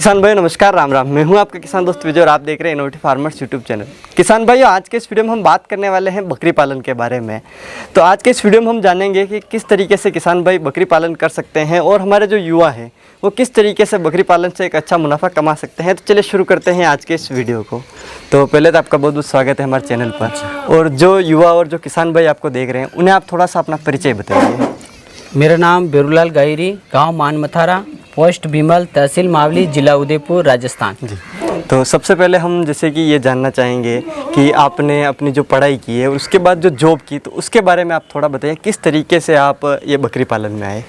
किसान भाई नमस्कार, राम राम। मैं हूं आपका किसान दोस्त विजय और आप देख रहे हैं इनोवेटिव फार्मर्स यूट्यूब चैनल। किसान भाइयों, आज के इस वीडियो में हम बात करने वाले हैं बकरी पालन के बारे में। तो आज के इस वीडियो में हम जानेंगे कि किस तरीके से किसान भाई बकरी पालन कर सकते हैं और हमारे जो युवा हैं वो किस तरीके से बकरी पालन से एक अच्छा मुनाफा कमा सकते हैं। तो चलिए शुरू करते हैं आज के इस वीडियो को। तो पहले तो आपका बहुत बहुत स्वागत है हमारे चैनल पर। और जो युवा और जो किसान भाई आपको देख रहे हैं उन्हें आप थोड़ा सा अपना परिचय बताइए। मेरा नाम बेरूलाल गायरी, गांव मानमथारा, पोस्ट भीमल, तहसील मावली, जिला उदयपुर, राजस्थान। जी, तो सबसे पहले हम जैसे कि ये जानना चाहेंगे कि आपने अपनी जो पढ़ाई की है और उसके बाद जो जॉब की, तो उसके बारे में आप थोड़ा बताइए किस तरीके से आप ये बकरी पालन में आए।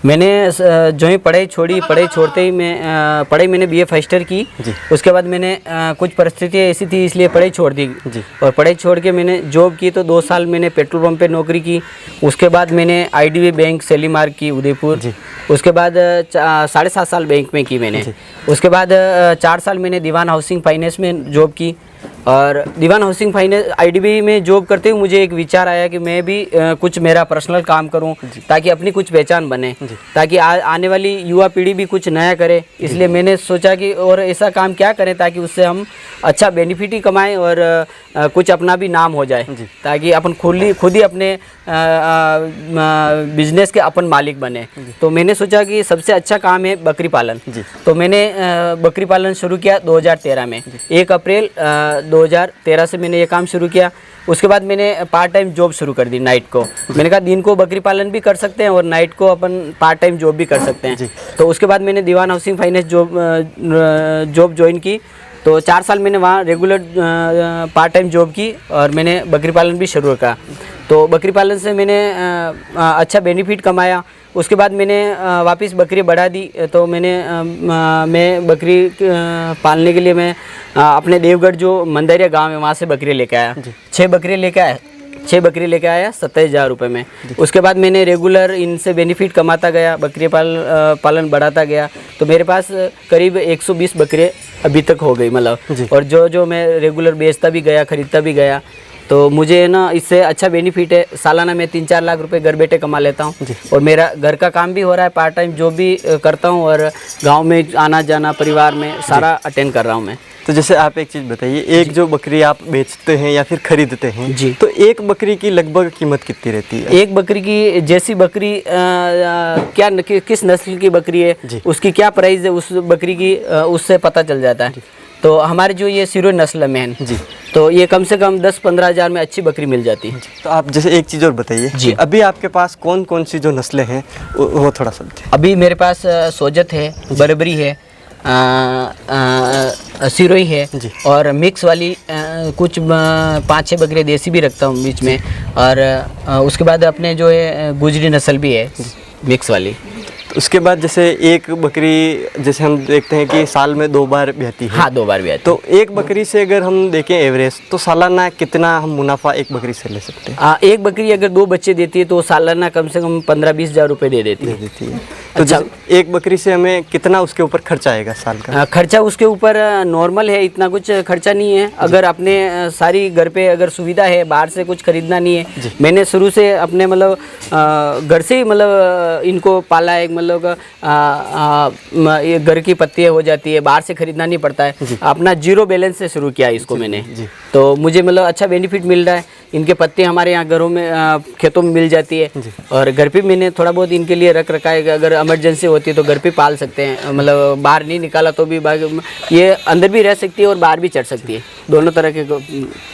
मैंने जो ही पढ़ाई छोड़ी, पढ़ाई छोड़ते ही मैं पढ़ाई मैंने बीए फर्स्ट ईयर की। उसके बाद मैंने कुछ परिस्थितियाँ ऐसी थी इसलिए पढ़ाई छोड़ दी जी। और पढ़ाई छोड़ के मैंने जॉब की। तो 2 साल मैंने पेट्रोल पंप पे नौकरी की। उसके बाद मैंने आईडीबी बैंक सेलीमार्ग की उदयपुर। उसके बाद 7.5 साल बैंक में की मैंने। उसके बाद 4 साल मैंने दीवान हाउसिंग फाइनेंस में जॉब की। और दीवान हाउसिंग फाइनेंस आईडीबी में जॉब करते हुए मुझे एक विचार आया कि मैं भी कुछ मेरा पर्सनल काम करूं ताकि अपनी कुछ पहचान बने, ताकि आने वाली युवा पीढ़ी भी कुछ नया करे। इसलिए मैंने सोचा कि और ऐसा काम क्या करें ताकि उससे हम अच्छा बेनिफिट ही कमाएं और कुछ अपना भी नाम हो जाए, ताकि अपन खुद ही अपने बिजनेस के अपन मालिक बने। तो मैंने सोचा कि सबसे अच्छा काम है बकरी पालन। तो मैंने बकरी पालन शुरू किया 2013 में। 1 अप्रैल 2013 से मैंने ये काम शुरू किया। उसके बाद मैंने पार्ट टाइम जॉब शुरू कर दी नाइट को। मैंने कहा दिन को बकरी पालन भी कर सकते हैं और नाइट को अपन पार्ट टाइम जॉब भी कर सकते हैं। तो उसके बाद मैंने दीवान हाउसिंग फाइनेंस जॉब ज्वाइन की। तो 4 साल मैंने वहाँ रेगुलर पार्ट टाइम जॉब की और मैंने बकरी पालन भी शुरू किया। तो बकरी पालन से मैंने अच्छा बेनिफिट कमाया। उसके बाद मैंने वापस बकरी बढ़ा दी। तो मैं बकरी पालने के लिए मैं अपने देवगढ़ जो मंदरिया गांव है वहाँ से बकरी लेके आया। 6 बकरी लेके आया 27,000 रुपये में। उसके बाद मैंने रेगुलर इनसे बेनिफिट कमाता गया, बकरी पालन बढ़ाता गया। तो मेरे पास करीब 120 बकरे अभी तक हो गई मतलब। और जो मैं रेगुलर बेचता भी गया, ख़रीदता भी गया। तो मुझे ना इससे अच्छा बेनिफिट है। सालाना मैं 3-4 लाख रुपए घर बैठे कमा लेता हूँ और मेरा घर का काम भी हो रहा है, पार्ट टाइम जो भी करता हूँ और गांव में आना जाना परिवार में सारा अटेंड कर रहा हूँ मैं। तो जैसे आप एक चीज़ बताइए, एक जो बकरी आप बेचते हैं या फिर खरीदते हैं जी, तो एक बकरी की लगभग कीमत कितनी रहती है? एक बकरी की जैसी बकरी किस नस्ल की बकरी है, उसकी क्या प्राइस है उस बकरी की, उससे पता चल जाता है। तो हमारे जो ये सिरोही नस्ल में है जी, तो ये कम से कम 10-15 हज़ार में अच्छी बकरी मिल जाती है। तो आप जैसे एक चीज़ और बताइए जी, अभी आपके पास कौन कौन सी जो नस्लें हैं वो थोड़ा सा। अभी मेरे पास सोजत है, बर्बरी है, सिरोही है और मिक्स वाली कुछ 5-6 बकरे देसी भी रखता हूँ बीच में। और उसके बाद अपने जो है गुजरी नस्ल भी है मिक्स वाली। उसके बाद जैसे एक बकरी जैसे हम देखते हैं कि साल में 2 बार ब्याती है। हाँ, 2 बार ब्याती। तो एक बकरी से अगर हम देखें एवरेज तो सालाना कितना हम मुनाफा एक बकरी से ले सकते हैं? एक बकरी अगर 2 बच्चे देती है तो सालाना कम से कम 15-20 हज़ार रुपये दे देती है। तो अच्छा, एक बकरी से हमें कितना उसके ऊपर खर्चा आएगा साल का? खर्चा उसके ऊपर नॉर्मल है, इतना कुछ खर्चा नहीं है। अगर अपने सारी घर पे अगर सुविधा है, बाहर से कुछ खरीदना नहीं है। मैंने शुरू से अपने मतलब घर से ही मतलब इनको पाला है। मतलब ये घर की पत्तियाँ हो जाती है, बाहर से खरीदना नहीं पड़ता है। अपना 0 बैलेंस से शुरू किया इसको मैंने। तो मुझे मतलब अच्छा बेनिफिट मिल रहा है। इनके पत्ते हमारे यहाँ घरों में खेतों में मिल जाती है और घर पे मैंने थोड़ा बहुत इनके लिए रख रखा है। अगर इमरजेंसी होती है तो घर पे पाल सकते हैं। मतलब बाहर नहीं निकाला तो भी ये अंदर भी रह सकती है और बाहर भी चढ़ सकती है। दोनों तरह के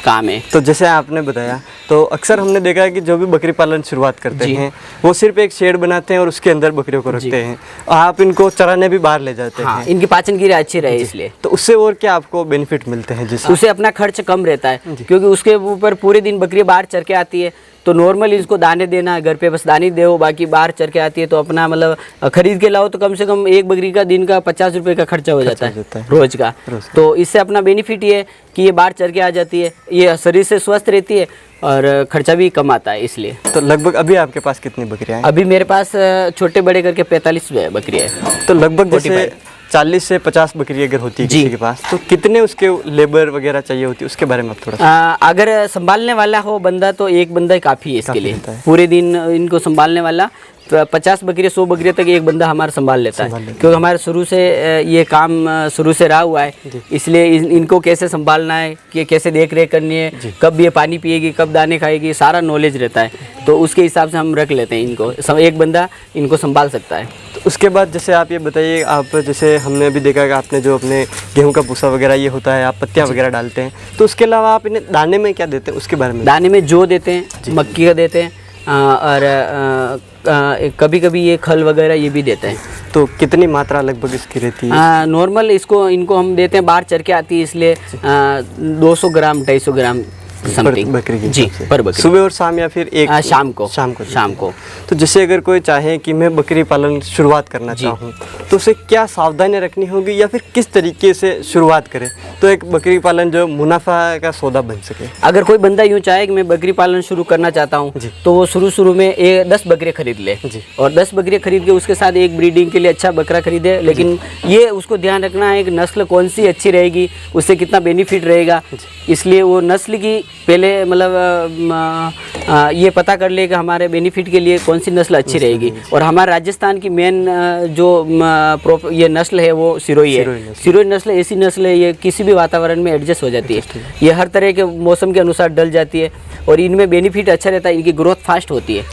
काम है। तो जैसे आपने बताया, तो अक्सर हमने देखा है कि जो भी बकरी पालन शुरुआत करते हैं वो सिर्फ एक शेड बनाते हैं और उसके अंदर बकरियों को रखते हैं। आप इनको चराने भी बाहर ले जाते हैं। इनकी पाचन क्रिया अच्छी रहे इसलिए। तो उससे और क्या आपको बेनिफिट मिलते हैं? जिससे उससे अपना खर्च कम रहता है क्योंकि उसके ऊपर पूरे दिन बकरी बाहर चर के आती है। तो नॉर्मली इसको दाने देना है, घर पे बस दाने दो, बाकी बाहर चर के आती है। तो अपना मतलब खरीद के लाओ तो कम से कम एक बकरी का दिन का 50 रुपये का खर्चा हो जाता है रोज का। तो इससे अपना बेनिफिट ये है कि ये बाहर चर के आ जाती है, ये शरीर से स्वस्थ रहती है और खर्चा भी कम आता है इसलिए। तो लगभग अभी आपके पास कितनी बकरियाँ हैं? अभी मेरे पास छोटे बड़े करके 45 बकरियाँ हैं। तो लगभग जैसे 40 से 50 बकरी अगर होती है किसी के पास, तो कितने उसके लेबर वगैरह चाहिए होती है, उसके बारे में आप थोड़ा अगर संभालने वाला हो बंदा तो एक बंदा ही काफ़ी है इसके लिए। पूरे दिन इनको संभालने वाला 50 बकरियाँ 100 बकरियाँ तक एक बंदा हमारा संभाल लेता है, क्योंकि हमारे शुरू से ये काम शुरू से रहा हुआ है, इसलिए इनको कैसे संभालना है, कि कैसे देख रेख करनी है, कब ये पानी पिएगी, कब दाने खाएगी, सारा नॉलेज रहता है। तो उसके हिसाब से हम रख लेते हैं इनको, एक बंदा इनको संभाल सकता है। तो उसके बाद जैसे आप ये बताइए, आप जैसे हमने अभी देखा कि आपने जो अपने गेहूं का भूसा वगैरह ये होता है, आप पत्तियां वगैरह डालते हैं, तो उसके अलावा आप इन्हें दाने में क्या देते हैं उसके बारे में? दाने में जौ देते हैं, मक्की का देते हैं, और कभी कभी ये खल वगैरह ये भी देते हैं। तो कितनी मात्रा लगभग इसकी रहती है? नॉर्मल इनको हम देते हैं, बाहर चर के आती है, इसलिए 200 ग्राम 250 ग्राम समथिंग बकरी की जी पर बकरी। सुबह और शाम या फिर एक शाम को शाम को। तो जैसे अगर कोई चाहे कि मैं बकरी पालन शुरुआत करना चाहूँ, तो उसे क्या सावधानियां रखनी होगी या फिर किस तरीके से शुरुआत करें तो एक बकरी पालन जो मुनाफा का सौदा बन सके? अगर कोई बंदा यूँ चाहे कि मैं बकरी पालन शुरू करना चाहता हूँ, तो वो शुरू में 10 बकरियाँ खरीद ले, और 10 बकरियाँ खरीद के उसके साथ एक ब्रीडिंग के लिए अच्छा बकरा खरीदे। लेकिन ये उसको ध्यान रखना है कि नस्ल कौन सी अच्छी रहेगी, उससे कितना बेनिफिट रहेगा, इसलिए वो नस्ल की पहले मतलब ये पता कर ले कि हमारे बेनिफिट के लिए कौन सी नस्ल अच्छी रहेगी। और हमारे राजस्थान की मेन जो ये नस्ल है वो सिरोही है। सिरोही नस्ल ऐसी नस्ल है, ये किसी भी वातावरण में एडजस्ट हो जाती है, ये हर तरह के मौसम के अनुसार ढल जाती है, और इनमें बेनिफिट अच्छा रहता है, इनकी ग्रोथ फास्ट होती है।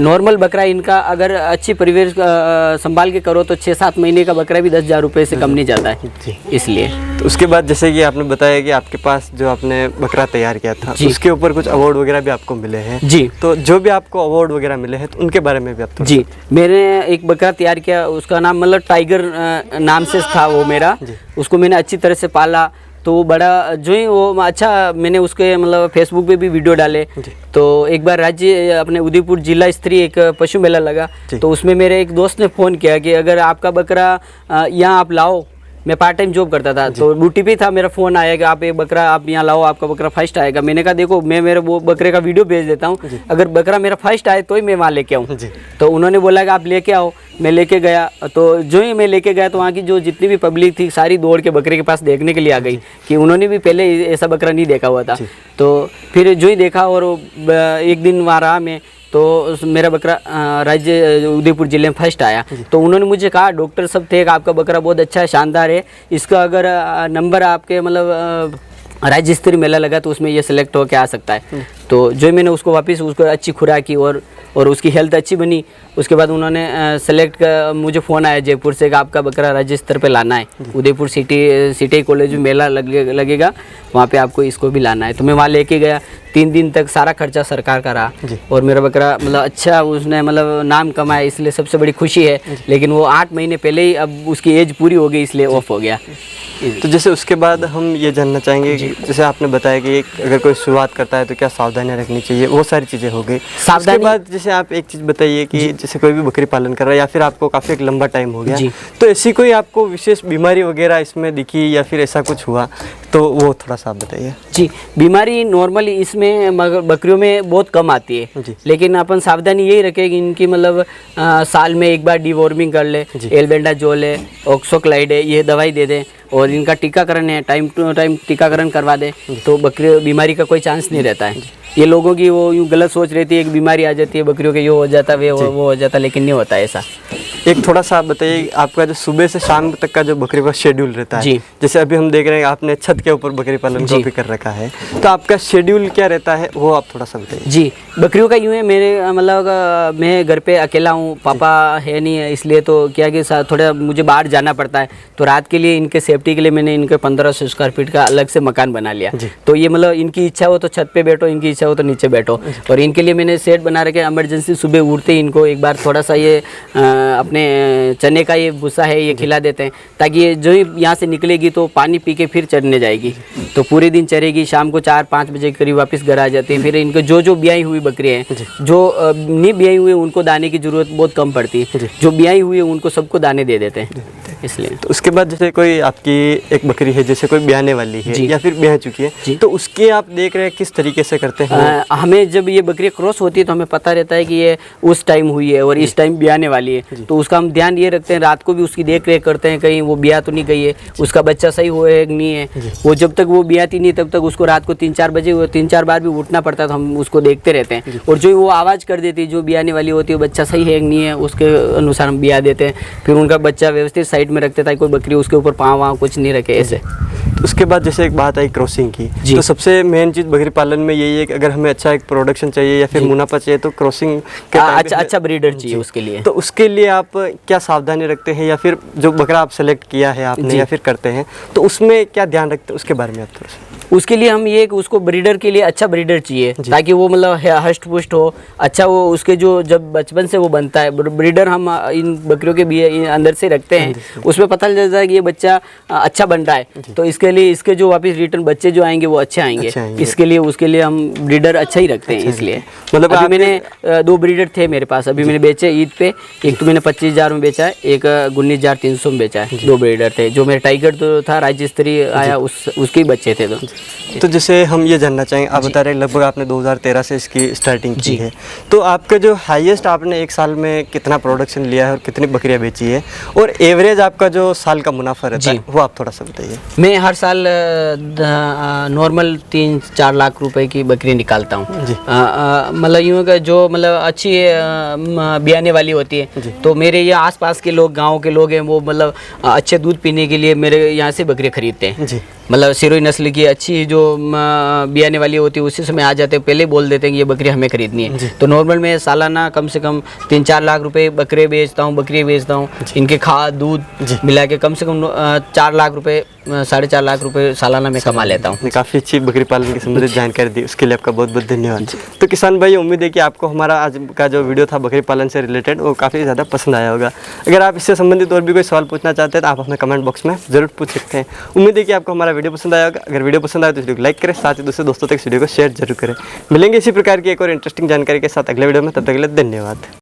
नॉर्मल बकरा इनका अगर अच्छी परिवेश संभाल के करो तो 6-7 महीने का बकरा भी 10,000 रुपये से कम नहीं जाता है। इसलिए तो उसके बाद जैसे कि आपने बताया कि आपके पास जो आपने बकरा तैयार किया था, उसके ऊपर कुछ अवार्ड वगैरह भी आपको मिले हैं जी। तो जो भी आपको अवार्ड वगैरह मिले हैं तो उनके बारे में भी आप जी। मैंने एक बकरा तैयार किया, उसका नाम मतलब टाइगर नाम से था वो मेरा, उसको मैंने अच्छी तरह से पाला, तो वो बड़ा जो ही वो अच्छा, मैंने उसके मतलब फेसबुक पे भी वीडियो डाले। तो एक बार राज्य अपने उदयपुर जिला स्तरीय एक पशु मेला लगा, तो उसमें मेरे एक दोस्त ने फ़ोन किया कि अगर आपका बकरा यहाँ आप लाओ, मैं पार्ट टाइम जॉब करता था तो ड्यूटी पे था, मेरा फ़ोन आया कि आप एक बकरा आप यहाँ लाओ, आपका बकरा फर्स्ट आएगा। मैंने कहा देखो मैं मेरे वो बकरे का वीडियो भेज देता हूँ, अगर बकरा मेरा फर्स्ट आए तो ही मैं वहाँ लेके आऊँ। तो उन्होंने बोला कि आप लेके आओ, मैं लेके गया। तो जो ही मैं लेके गया तो वहाँ की जो जितनी भी पब्लिक थी सारी दौड़ के बकरे के पास देखने के लिए आ गई, कि उन्होंने भी पहले ऐसा बकरा नहीं देखा हुआ था। तो फिर जो ही देखा, और एक दिन वहाँ रहा मैं, तो मेरा बकरा राज्य उदयपुर जिले में फर्स्ट आया। तो उन्होंने मुझे कहा, डॉक्टर सब थे कि आपका बकरा बहुत अच्छा है, शानदार है, इसका अगर नंबर आपके मतलब राज्य स्तरीय मेला लगा तो उसमें ये सिलेक्ट होकर आ सकता है। तो जो मैंने उसको वापस उसको अच्छी खुराक की और उसकी हेल्थ अच्छी बनी, उसके बाद उन्होंने सेलेक्ट कर मुझे फ़ोन आया जयपुर से कि आपका बकरा राज्य स्तर पे लाना है, उदयपुर सिटी कॉलेज में मेला लगेगा, वहाँ पे आपको इसको भी लाना है। तो मैं वहाँ लेके गया, 3 दिन तक सारा खर्चा सरकार का रहा, और मेरा बकरा मतलब अच्छा उसने मतलब नाम कमाया, इसलिए सबसे बड़ी खुशी है। लेकिन वो 8 महीने पहले ही अब उसकी एज पूरी हो गई, इसलिए ऑफ हो गया। तो जैसे उसके बाद हम ये जानना चाहेंगे कि जैसे आपने बताया कि अगर कोई शुरुआत करता है तो क्या सावधानियां रखनी चाहिए, वो सारी चीज़ें हो गई। उसके बाद जैसे आप एक चीज़ बताइए कि जैसे कोई भी बकरी पालन कर रहा है या फिर आपको काफ़ी एक लंबा टाइम हो गया, तो ऐसी कोई आपको विशेष बीमारी वगैरह इसमें दिखी या फिर ऐसा कुछ हुआ तो वो थोड़ा सा आप बताइए। जी, बीमारी नॉर्मली इसमें बकरियों में बहुत कम आती है, लेकिन अपन सावधानी यही रखें कि इनकी मतलब साल में एक बार डिवॉर्मिंग कर ले, एल्बेंडाजोल है, ऑक्सोक्लाइड है, ये दवाई दे दें, और इनका टीकाकरण है, टाइम टू टाइम टीकाकरण करवा दें, तो बकरी बीमारी का कोई चांस नहीं रहता है। ये लोगों की वो यूँ गलत सोच रहती है, एक बीमारी आ जाती है बकरियों के, ये हो जाता है वो हो जाता, लेकिन नहीं होता ऐसा। एक थोड़ा सा आप बताइए, आपका जो सुबह से शाम तक का जो बकरी का शेड्यूल रहता है, जैसे अभी हम देख रहे हैं आपने छत के ऊपर बकरी पालन को भी कर रखा है, तो आपका शेड्यूल क्या रहता है वो आप थोड़ा सा बताइए। जी, बकरियों का यूँ है, मेरे मतलब मैं घर पे अकेला हूँ, पापा है नहीं है, इसलिए तो क्या कि थोड़ा मुझे बाहर जाना पड़ता है, तो रात के लिए इनके सेफ्टी के लिए मैंने इनके 1500 स्क्वायर फीट का अलग से मकान बना लिया। तो ये मतलब इनकी इच्छा हो तो छत पे बैठो, इनकी इच्छा हो तो नीचे बैठो, और इनके लिए मैंने सेट बना रखे। इमरजेंसी सुबह उठते ही इनको एक बार थोड़ा सा ये अपने चने का ये भूसा है ये खिला देते हैं, ताकि ये जो ही यहाँ से निकलेगी तो पानी पी के फिर चरने जाएगी, तो पूरे दिन चरेगी, शाम को 4-5 बजे के करीब वापस घर आ जाती है। फिर इनको जो ब्याई हुई बकरियाँ हैं, जो नहीं ब्याई हुई उनको दाने की ज़रूरत बहुत कम पड़ती है, जो ब्याई हुई है उनको सबको दाने दे देते हैं। इसलिए। तो उसके बाद जैसे कोई आपकी एक बकरी है, जैसे कोई ब्याने वाली है या फिर ब्याह चुकी है, तो उसके आप देख रहे हैं किस तरीके से करते हैं? हमें जब ये बकरी क्रॉस होती है तो हमें पता रहता है कि ये उस टाइम हुई है और इस टाइम ब्याने वाली है, तो उसका हम ध्यान ये रखते हैं, रात को भी उसकी देख रेख करते हैं कहीं वो ब्याह तो नहीं गई है, उसका बच्चा सही हुआ है कि नहीं है। वो जब तक वो ब्याहती नहीं तब तक उसको रात को 3-4 बजे 3-4 बार भी उठना पड़ता है, तो हम उसको देखते रहते हैं। और जो वो आवाज़ कर देती है, जो ब्याहने वाली होती है, बच्चा सही है कि नहीं है, उसके अनुसार हम ब्याह देते हैं। फिर उनका बच्चा व्यवस्थित साइड में रखते ताकि कोई बकरी उसके ऊपर पाँव वाँव कुछ नहीं रखे ऐसे। उसके बाद जैसे एक बात आई क्रॉसिंग की, तो सबसे मेन चीज़ बकरी पालन में यही है कि अगर हमें अच्छा एक प्रोडक्शन चाहिए या फिर मुनाफा चाहिए तो क्रॉसिंग के अच्छा ब्रीडर चाहिए उसके लिए। तो उसके लिए आप क्या सावधानी रखते हैं, या फिर जो बकरा आप सेलेक्ट किया है आपने या फिर करते हैं, तो उसमें क्या ध्यान रखते हैं, उसके बारे में आप थोड़ा सा? उसके लिए हम ये कि उसको ब्रीडर के लिए अच्छा ब्रीडर चाहिए ताकि वो मतलब हष्ट पुष्ट हो, अच्छा वो उसके जो जब बचपन से वो बनता है ब्रीडर हम इन बकरियों के भी अंदर से रखते हैं, उसमें पता चल जाता है कि ये बच्चा अच्छा बन रहा है, तो इसके लिए इसके जो वापस रिटर्न बच्चे जो आएंगे वो अच्छे आएंगे। इसके लिए उसके लिए हम ब्रीडर अच्छा ही रखते हैं। इसलिए मतलब अभी मैंने 2 ब्रीडर थे मेरे पास, अभी मैंने बेचे ईद पे, एक तो मैंने 25,000 में बेचा है, एक 19,300 में बेचा है। 2 ब्रीडर थे। जो मेरे टाइगर तो था राजस्थरी आया उसके ही बच्चे थे। तो जैसे हम ये जानना चाहेंगे, आप बता रहे हैं लगभग आपने 2013 से इसकी स्टार्टिंग की है, तो आपका जो हाईएस्ट आपने एक साल में कितना प्रोडक्शन लिया है और कितनी बकरियां बेची है, और एवरेज आपका जो साल का मुनाफा रहता है वो आप थोड़ा सा बताइए। मैं हर साल नॉर्मल 3-4 लाख रुपए की बकरी निकालता हूँ। मतलब यूँ का जो मतलब अच्छी ब्याने वाली होती है, तो मेरे ये आसपास के लोग, गाँव के लोग हैं, वो मतलब अच्छे दूध पीने के लिए मेरे यहाँ से बकरी खरीदते हैं। मतलब सिरोही नस्ल की अच्छी जो ब्याने वाली होती है उसी समय आ जाते हैं, पहले बोल देते हैं कि ये बकरी हमें खरीदनी है। तो नॉर्मल मैं सालाना कम से कम 3-4 लाख रुपए बकरे बेचता हूँ, बकरी बेचता हूँ। इनके खाद दूध मिला के कम से कम 4 लाख रुपए 4.5 लाख रुपए सालाना में कमा लेता हूँ। काफ़ी अच्छी बकरी पालन की संबंधित जानकारी दी, उसके लिए आपका बहुत बहुत धन्यवाद। तो किसान भाई, उम्मीद है कि आपको हमारा आज का जो वीडियो था बकरी पालन से रिलेटेड वो काफ़ी ज़्यादा पसंद आया होगा। अगर आप इससे संबंधित और भी कोई सवाल पूछना चाहते हैं तो आप अपने कमेंट बॉक्स में ज़रूर पूछ सकते हैं। उम्मीद है कि आपको हमारा वीडियो पसंद आया होगा। अगर वीडियो पसंद आए तो वीडियो को लाइक करें, साथ ही दूसरे दोस्तों तक इस वीडियो को शेयर जरूर करें। मिलेंगे इसी प्रकार की एक और इंटरेस्टिंग जानकारी के साथ अगले वीडियो में, तब तक के लिए धन्यवाद।